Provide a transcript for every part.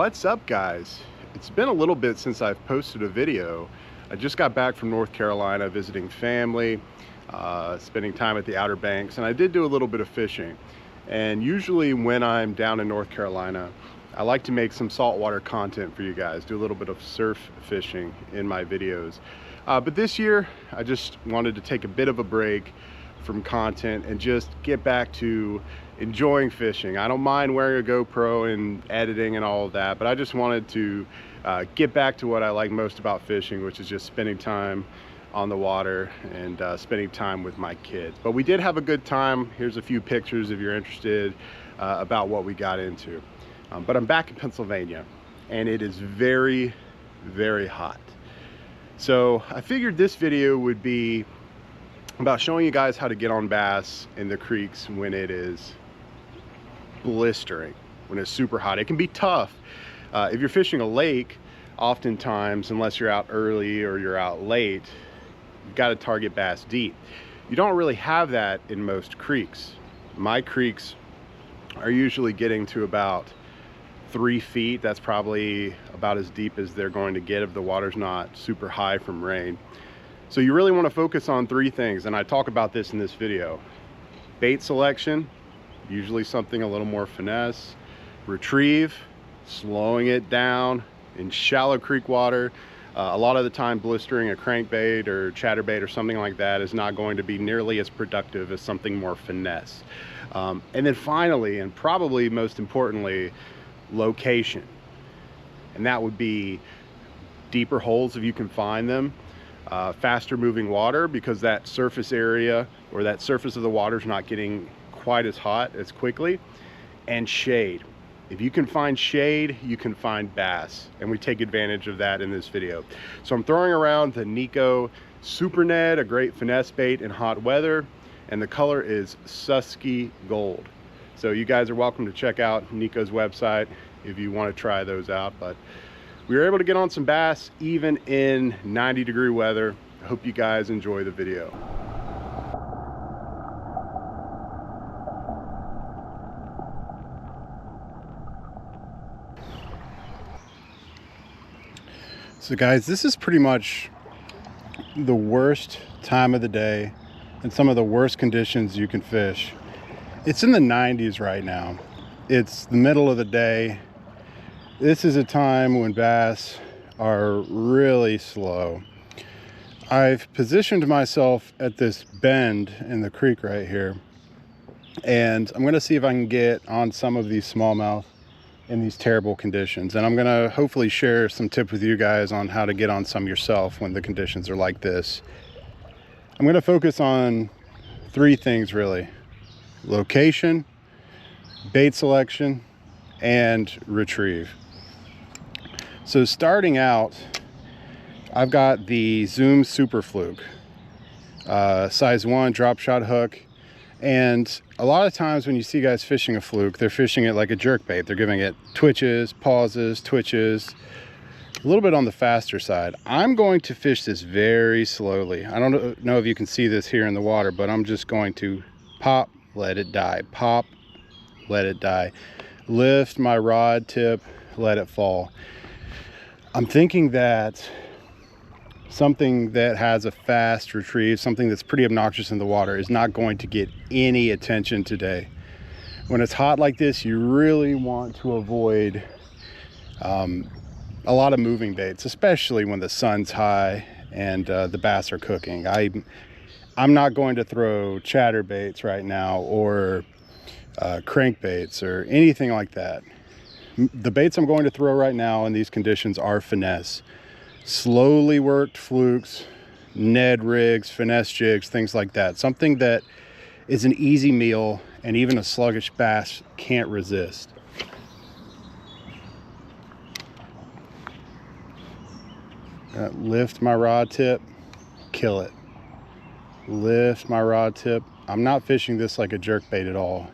What's up, guys? It's been a little bit since I've posted a video. I just got back from North Carolina visiting family, spending time at the Outer Banks, and I did do a little bit of fishing. And usually when I'm down in North Carolina, I like to make some saltwater content for you guys, do a little bit of surf fishing in my videos. But this year, I just wanted to take a bit of a break from content and just get back to enjoying fishing. I don't mind wearing a GoPro and editing and all of that, but I just wanted to get back to what I like most about fishing, which is just spending time on the water and spending time with my kids. But we did have a good time. Here's a few pictures if you're interested about what we got into. But I'm back in Pennsylvania and it is very, very hot. So I figured this video would be about showing you guys how to get on bass in the creeks when it is blistering, when it's super hot. It can be tough. If you're fishing a lake, oftentimes, unless you're out early or you're out late, you've got to target bass deep. You don't really have that in most creeks. My creeks are usually getting to about 3 feet. That's probably about as deep as they're going to get if the water's not super high from rain. So you really want to focus on 3 things, and I talk about this in this video. Bait selection, usually something a little more finesse. Retrieve, slowing it down in shallow creek water. A lot of the time blistering a crankbait or chatterbait or something like that is not going to be nearly as productive as something more finesse. And then finally, and probably most importantly, location. And that would be deeper holes if you can find them. Faster moving water, because that surface area or that surface of the water is not getting quite as hot as quickly. And shade. If you can find shade, you can find bass, and we take advantage of that in this video. So I'm throwing around the Nikko Super Ned, a great finesse bait in hot weather, and the color is Susky Gold. So you guys are welcome to check out Nikko's website if you want to try those out. But we were able to get on some bass even in 90-degree weather. I hope you guys enjoy the video. So guys, this is pretty much the worst time of the day and some of the worst conditions you can fish. It's in the 90s right now. It's the middle of the day. This is a time when bass are really slow. I've positioned myself at this bend in the creek right here, and I'm going to see if I can get on some of these smallmouth in these terrible conditions. And I'm going to hopefully share some tips with you guys on how to get on some yourself when the conditions are like this. I'm going to focus on 3 things really: location, bait selection, and retrieve. So starting out, I've got the Zoom Super Fluke, size 1 drop shot hook. And a lot of times when you see guys fishing a fluke, they're fishing it like a jerk bait. They're giving it twitches, pauses, twitches, a little bit on the faster side. I'm going to fish this very slowly. I don't know if you can see this here in the water, but I'm just going to pop, let it die, pop, let it die, lift my rod tip, let it fall. I'm thinking that something that has a fast retrieve, something that's pretty obnoxious in the water, is not going to get any attention today. When it's hot like this, you really want to avoid a lot of moving baits, especially when the sun's high and the bass are cooking. I'm not going to throw chatterbaits right now or crankbaits or anything like that. The baits I'm going to throw right now in these conditions are finesse. Slowly worked flukes, Ned rigs, finesse jigs, things like that. Something that is an easy meal and even a sluggish bass can't resist. Lift my rod tip, kill it. Lift my rod tip. I'm not fishing this like a jerk bait at all.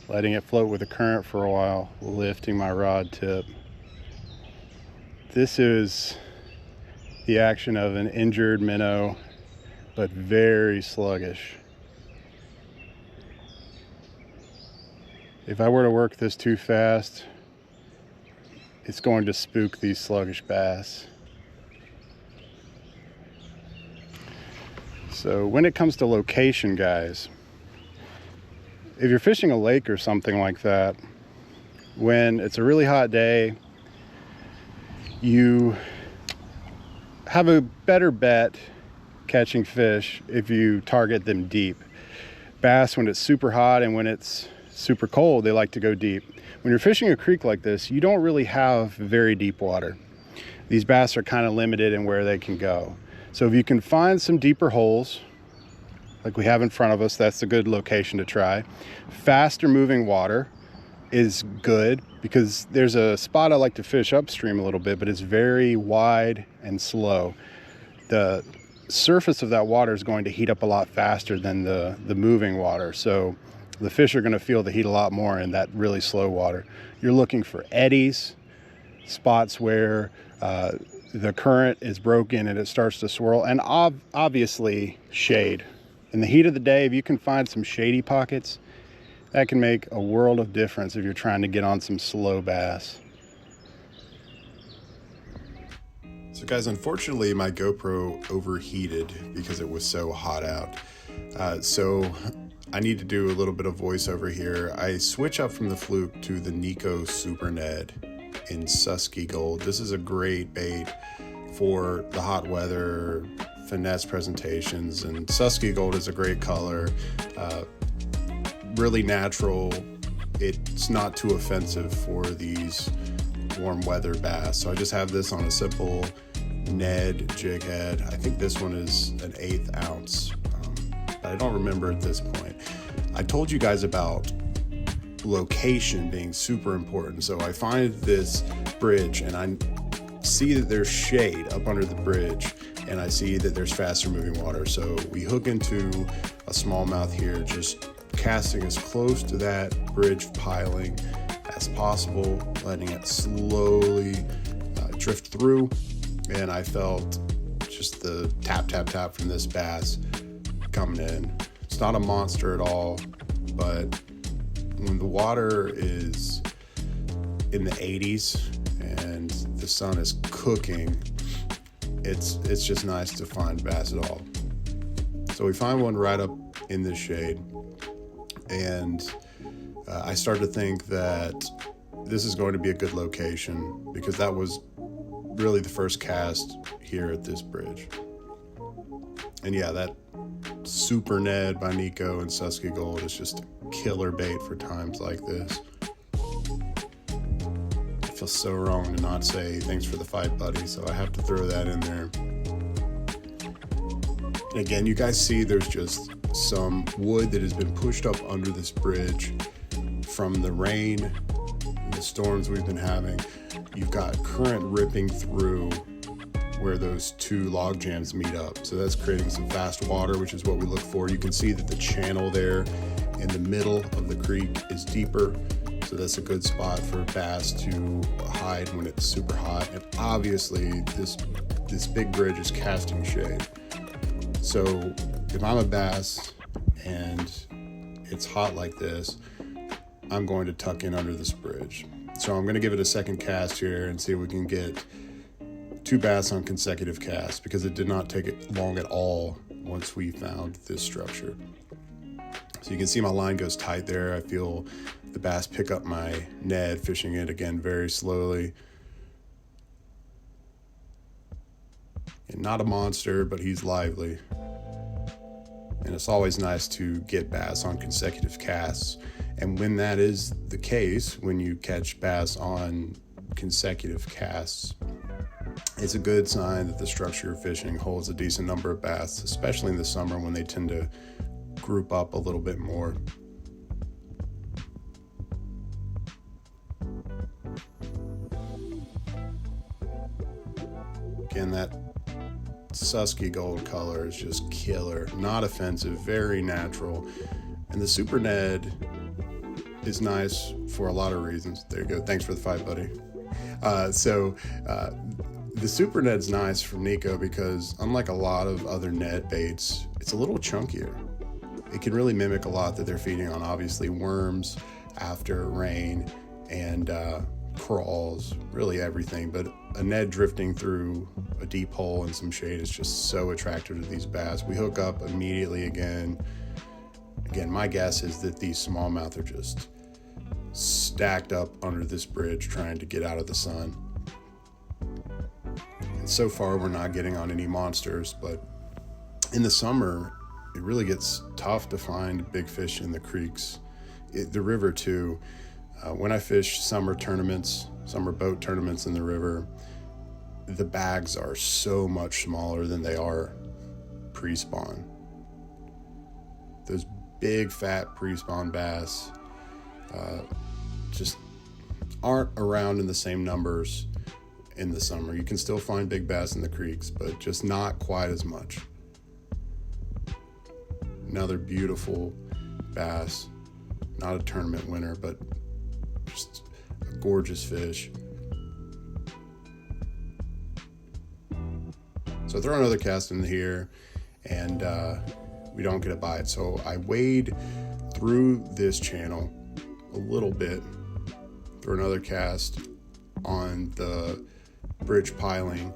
Letting it float with the current for a while, lifting my rod tip. This is the action of an injured minnow, but very sluggish. If I were to work this too fast, it's going to spook these sluggish bass. So when it comes to location, guys, if you're fishing a lake or something like that, when it's a really hot day, you have a better bet catching fish if you target them deep. Bass, when it's super hot and when it's super cold, they like to go deep. When you're fishing a creek like this, you don't really have very deep water. These bass are kind of limited in where they can go. So if you can find some deeper holes, like we have in front of us, that's a good location to try. Faster moving water is good because there's a spot I like to fish upstream a little bit, but it's very wide and slow. The surface of that water is going to heat up a lot faster than the moving water. So the fish are going to feel the heat a lot more in that really slow water. You're looking for eddies, spots where the current is broken and it starts to swirl, and obviously shade. In the heat of the day, if you can find some shady pockets, that can make a world of difference if you're trying to get on some slow bass. So guys, unfortunately my GoPro overheated because it was so hot out. So I need to do a little bit of voiceover here. I switch up from the fluke to the Nikko Super Ned in Susky Gold. This is a great bait for the hot weather, finesse presentations, and Susky Gold is a great color, really natural. It's not too offensive for these warm weather bass. So I just have this on a simple Ned jig head. I think this one is an 1/8 ounce, but I don't remember at this point. I told you guys about location being super important. So I find this bridge and I see that there's shade up under the bridge, and I see that there's faster moving water. So we hook into a smallmouth here, just casting as close to that bridge piling as possible, letting it slowly drift through. And I felt just the tap, tap, tap from this bass coming in. It's not a monster at all, but when the water is in the 80s and the sun is cooking, it's just nice to find bass at all. So we find one right up in the shade, and I started to think that this is going to be a good location because that was really the first cast here at this bridge. And yeah, that Super Ned by Nikko and Susky Gold is just a killer bait for times like this. I feel so wrong to not say thanks for the fight, buddy, so I have to throw that in there. And again, you guys see there's just some wood that has been pushed up under this bridge from the rain and the storms we've been having. You've got current ripping through where those two log jams meet up. So that's creating some fast water, which is what we look for. You can see that the channel there in the middle of the creek is deeper. So that's a good spot for bass to hide when it's super hot. And obviously this big bridge is casting shade. So if I'm a bass and it's hot like this, I'm going to tuck in under this bridge. So I'm going to give it a second cast here and see if we can get 2 bass on consecutive casts, because it did not take it long at all once we found this structure. So you can see my line goes tight there. I feel the bass pick up my Ned, fishing it again very slowly. And not a monster, but he's lively. And it's always nice to get bass on consecutive casts. And when that is the case, when you catch bass on consecutive casts, it's a good sign that the structure you're fishing holds a decent number of bass, especially in the summer when they tend to group up a little bit more. Again, that Susky Gold color is just killer, not offensive, very natural. And the Super Ned is nice for a lot of reasons. There you go. Thanks for the fight, buddy. The Super Ned's nice from Nikko because unlike a lot of other Ned baits, it's a little chunkier. it can really mimic a lot that they're feeding on. Obviously worms after rain and crawls, really everything. But a Ned drifting through a deep hole in some shade is just so attractive to these bass. We hook up immediately again. Again, my guess is that these smallmouth are just stacked up under this bridge trying to get out of the sun. And so far we're not getting on any monsters, but in the summer it really gets tough to find big fish in the creeks, the river too. When I fish summer tournaments, summer boat tournaments in the river, the bags are so much smaller than they are pre-spawn. Those big fat pre-spawn bass just aren't around in the same numbers in the summer. You can still find big bass in the creeks, but just not quite as much. Another beautiful bass, not a tournament winner, but just a gorgeous fish. So I throw another cast in here and we don't get a bite. So I wade through this channel a little bit, throw another cast on the bridge piling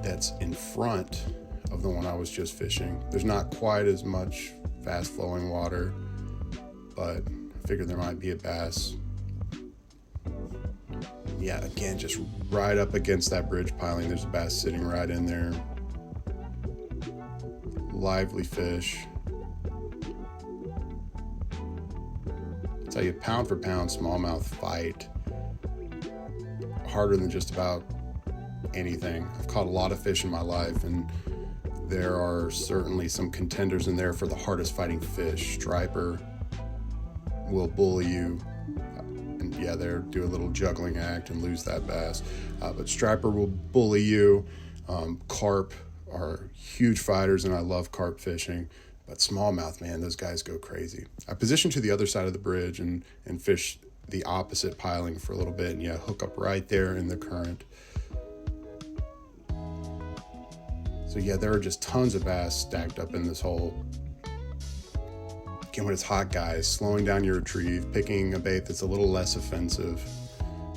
that's in front of the one I was just fishing. There's not quite as much fast flowing water, but I figured there might be a bass. Yeah, again, just right up against that bridge piling, there's a bass sitting right in there. Lively fish. I'll tell you, pound for pound, smallmouth fight harder than just about anything. I've caught a lot of fish in my life, and there are certainly some contenders in there for the hardest fighting fish. Striper will bully you, and yeah, they do a little juggling act and lose that bass. But striper will bully you. Carp are huge fighters, and I love carp fishing. But smallmouth, man, those guys go crazy. I position to the other side of the bridge and fish the opposite piling for a little bit, and yeah, hook up right there in the current. So yeah, there are just tons of bass stacked up in this hole. Again, when it's hot, guys, slowing down your retrieve, picking a bait that's a little less offensive,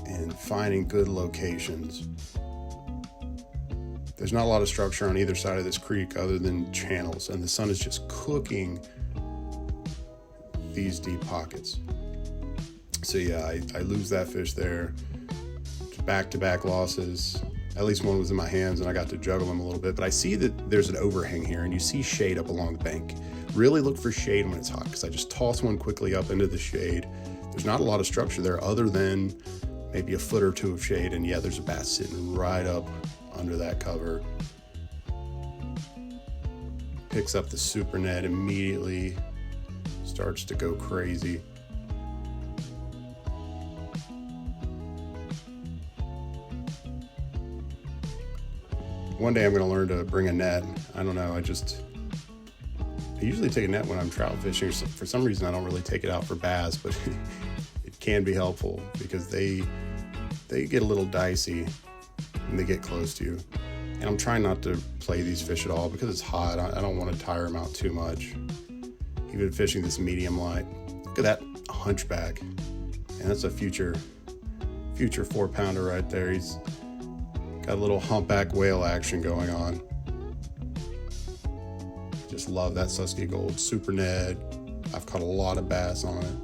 and finding good locations. There's not a lot of structure on either side of this creek other than channels, and the sun is just cooking these deep pockets. So yeah, I lose that fish there. Back-to-back losses. At least one was in my hands, and I got to juggle them a little bit. But I see that there's an overhang here, and you see shade up along the bank. Really look for shade when it's hot, because I just toss one quickly up into the shade. There's not a lot of structure there other than maybe a foot or two of shade, and yeah, there's a bass sitting right up under that cover. Picks up the Super Ned immediately, starts to go crazy. One day I'm going to learn to bring a net. I don't know, I usually take a net when I'm trout fishing. For some reason I don't really take it out for bass, but it can be helpful because they get a little dicey when they get close to you. And I'm trying not to play these fish at all because it's hot. I don't want to tire them out too much. Even fishing this medium light. Look at that hunchback. And that's a future 4-pounder right there. He's got a little humpback whale action going on. Just love that Susky Gold Super Ned. I've caught a lot of bass on it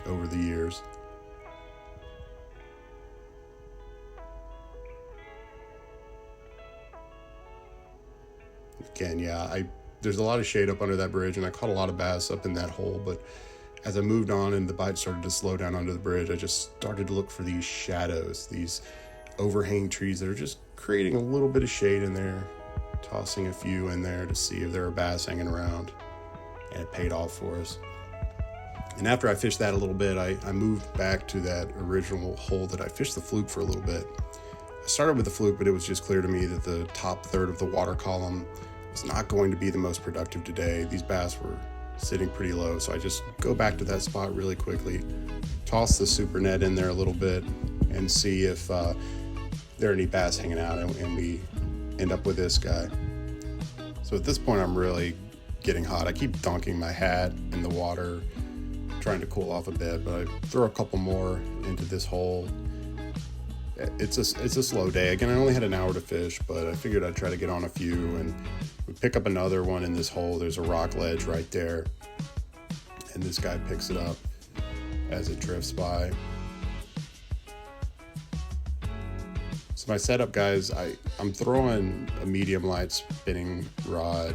over the years. Again, yeah, there's a lot of shade up under that bridge, and I caught a lot of bass up in that hole, but as I moved on and the bite started to slow down under the bridge, I just started to look for these shadows, these overhang trees that are just creating a little bit of shade in there, tossing a few in there to see if there are bass hanging around, and it paid off for us. And after I fished that a little bit, I moved back to that original hole that I fished the fluke for a little bit. I started with the fluke, but it was just clear to me that the top third of the water column was not going to be the most productive today. These bass were sitting pretty low, so I just go back to that spot really quickly, toss the Super Ned in there a little bit, and see if there are any bass hanging out, and we end up with this guy. So at this point, I'm really getting hot. I keep dunking my hat in the water, trying to cool off a bit, but I throw a couple more into this hole. It's a slow day. Again, I only had an hour to fish, but I figured I'd try to get on a few, and we pick up another one in this hole. There's a rock ledge right there, and this guy picks it up as it drifts by. So my setup, guys, I'm throwing a medium light spinning rod,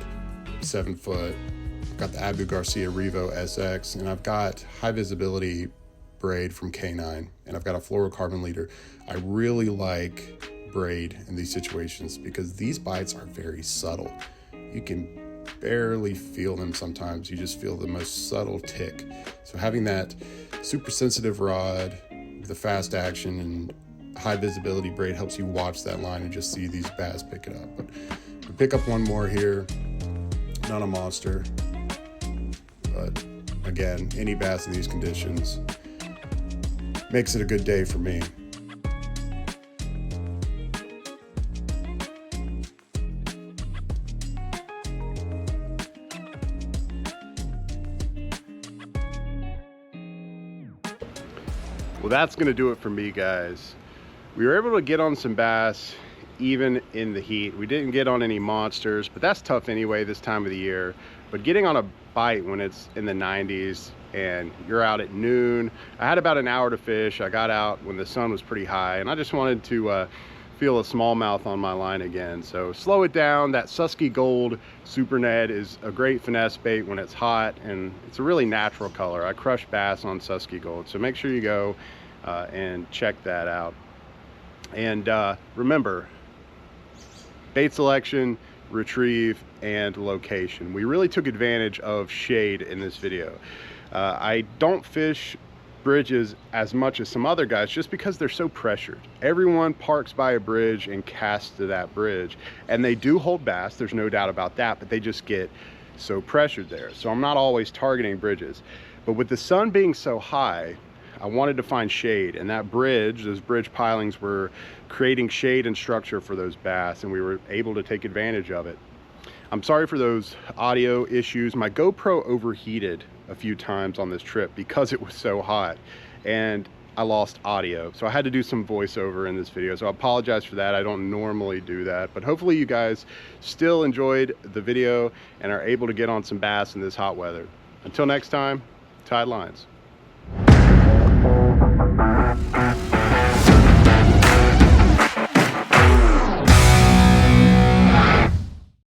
7 foot. I've got the Abu Garcia Revo SX, and I've got high visibility braid from K9, and I've got a fluorocarbon leader. I really like braid in these situations because these bites are very subtle. You can barely feel them sometimes. You just feel the most subtle tick. So having that super sensitive rod with a fast action and high visibility braid helps you watch that line and just see these bass pick it up. But we pick up one more here, not a monster, but again, any bass in these conditions makes it a good day for me. Well, that's going to do it for me, guys. We were able to get on some bass even in the heat. We didn't get on any monsters, but that's tough anyway this time of the year. But getting on a bite when it's in the 90s and you're out at noon. I had about an hour to fish. I got out when the sun was pretty high, and I just wanted to feel a smallmouth on my line again. So slow it down. That Susky Gold Super Ned is a great finesse bait when it's hot, and it's a really natural color. I crush bass on Susky Gold, so make sure you go and check that out. And remember, bait selection, retrieve, and location. We really took advantage of shade in this video. I don't fish bridges as much as some other guys just because they're so pressured. Everyone parks by a bridge and casts to that bridge, and they do hold bass, there's no doubt about that, but they just get so pressured there. So I'm not always targeting bridges. But with the sun being so high, I wanted to find shade, and that bridge, those bridge pilings were creating shade and structure for those bass, and we were able to take advantage of it. I'm sorry for those audio issues. My GoPro overheated a few times on this trip because it was so hot, and I lost audio. So I had to do some voiceover in this video. So I apologize for that. I don't normally do that, but hopefully you guys still enjoyed the video and are able to get on some bass in this hot weather. Until next time, Tide Lines.